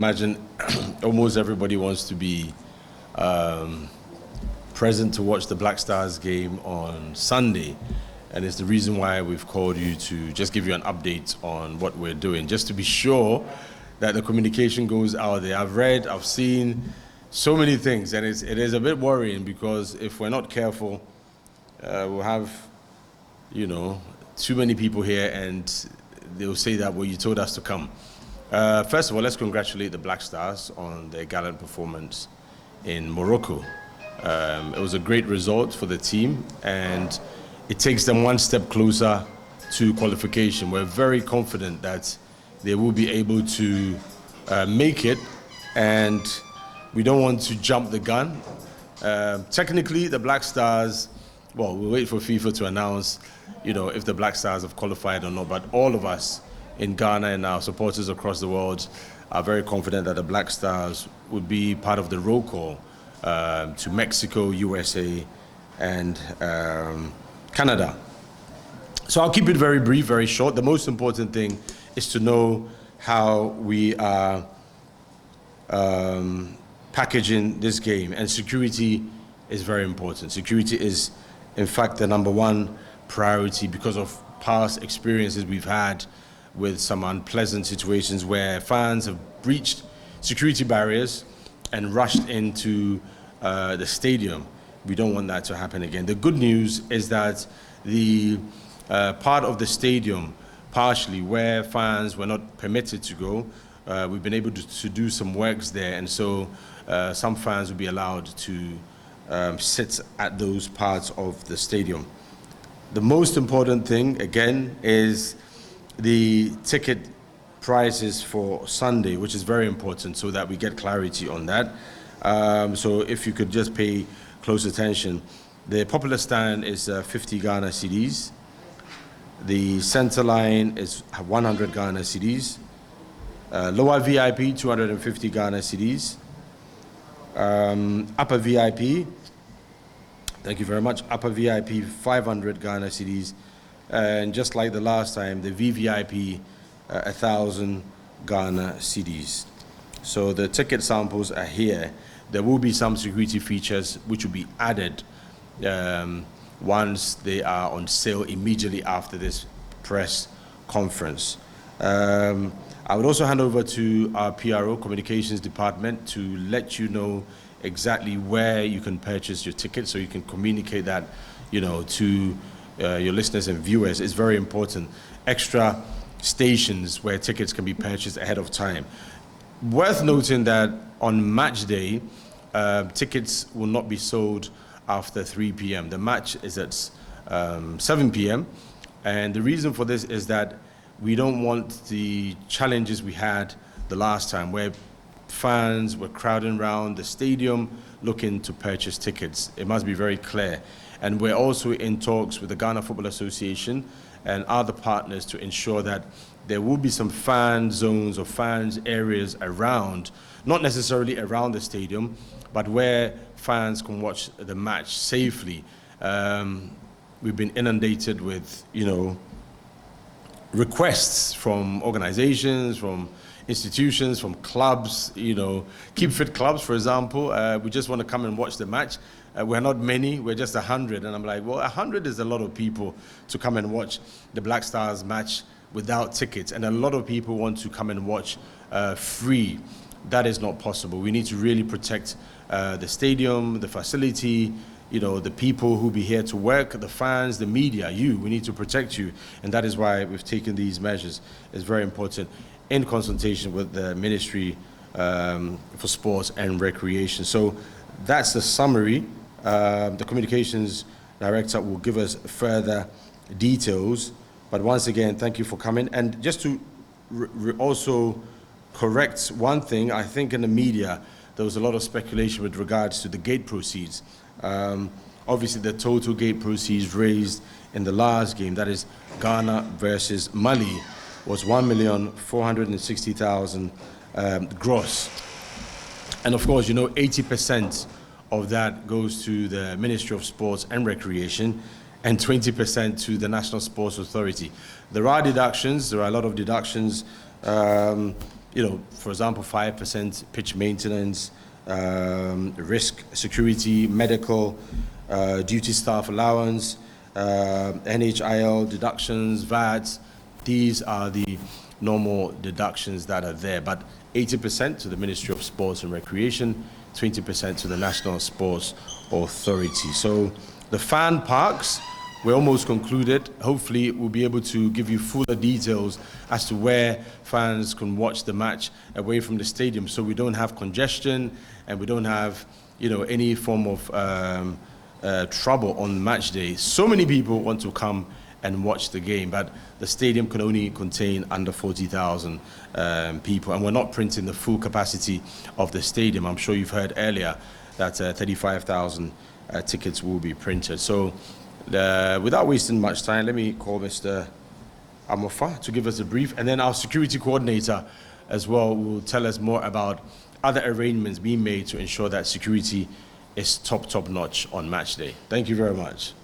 Imagine almost everybody wants to be present to watch the Black Stars game on Sunday. And it's the reason why we've called you to just give you an update on what we're doing, just to be sure that the communication goes out there. I've seen so many things, and it is a bit worrying because if we're not careful, we'll have, too many people here and they'll say that, well, you told us to come. First of all, let's congratulate the Black Stars on their gallant performance in Morocco. It was a great result for the team, and it takes them one step closer to qualification. We're very confident that they will be able to make it, and we don't want to jump the gun. Technically, the Black Stars, well, we'll wait for FIFA to announce, if the Black Stars have qualified or not, but all of us in Ghana and our supporters across the world are very confident that the Black Stars would be part of the roll call to Mexico, USA, and Canada. So I'll keep it very brief, very short. The most important thing is to know how we are packaging this game, and security is very important. Security is, in fact, the number one priority because of past experiences we've had with some unpleasant situations where fans have breached security barriers and rushed into the stadium. We don't want that to happen again. The good news is that the part of the stadium, partially where fans were not permitted to go, we've been able to do some works there, and so some fans will be allowed to sit at those parts of the stadium. The most important thing, again, is the ticket prices for Sunday, which is very important so that we get clarity on that. So if you could just pay close attention. The popular stand is 50 Ghana cedis. The center line is 100 Ghana cedis. Lower VIP, 250 Ghana cedis. Upper VIP, thank you very much. Upper VIP, 500 Ghana cedis. And just like the last time, the VVIP, 1,000 Ghana cedis. So the ticket samples are here. There will be some security features which will be added once they are on sale immediately after this press conference. I would also hand over to our PRO, Communications Department, to let you know exactly where you can purchase your ticket so you can communicate that, to your listeners and viewers. Is very important. Extra stations where tickets can be purchased ahead of time. Worth noting that on match day, tickets will not be sold after 3 p.m. The match is at 7 p.m. And the reason for this is that we don't want the challenges we had the last time where fans were crowding around the stadium looking to purchase tickets. It must be very clear. And we're also in talks with the Ghana Football Association and other partners to ensure that there will be some fan zones or fans areas around, not necessarily around the stadium, but where fans can watch the match safely. We've been inundated with, requests from organizations, from institutions, from clubs, Keep Fit clubs, for example. We just want to come and watch the match. We're not many, we're just 100. And I'm like, well, 100 is a lot of people to come and watch the Black Stars match without tickets. And a lot of people want to come and watch free. That is not possible. We need to really protect the stadium, the facility, the people who be here to work, the fans, the media, we need to protect you. And that is why we've taken these measures. It's very important in consultation with the Ministry for Sports and Recreation. So that's the summary. The Communications Director will give us further details. But once again, thank you for coming. And just to also correct one thing, I think in the media, there was a lot of speculation with regards to the gate proceeds. Obviously, the total gate proceeds raised in the last game, that is Ghana versus Mali, was 1,460,000 gross. And of course, 80% of that goes to the Ministry of Sports and Recreation and 20% to the National Sports Authority. There are deductions, there are a lot of deductions for example, 5% pitch maintenance, risk, security, medical, duty staff allowance, NHIL deductions, VAT. These are the normal deductions that are there, but 80% to the Ministry of Sports and Recreation, 20% to the National Sports Authority. So the fan parks, we're almost concluded. Hopefully, we'll be able to give you fuller details as to where fans can watch the match away from the stadium, so we don't have congestion and we don't have, any form of trouble on match day. So many people want to come and watch the game, but the stadium can only contain under 40,000 people, and we're not printing the full capacity of the stadium. I'm sure you've heard earlier that 35,000 tickets will be printed. So without wasting much time, let me call Mr. Amofa to give us a brief, and then our security coordinator as well will tell us more about other arrangements being made to ensure that security is top notch on match day. Thank you very much.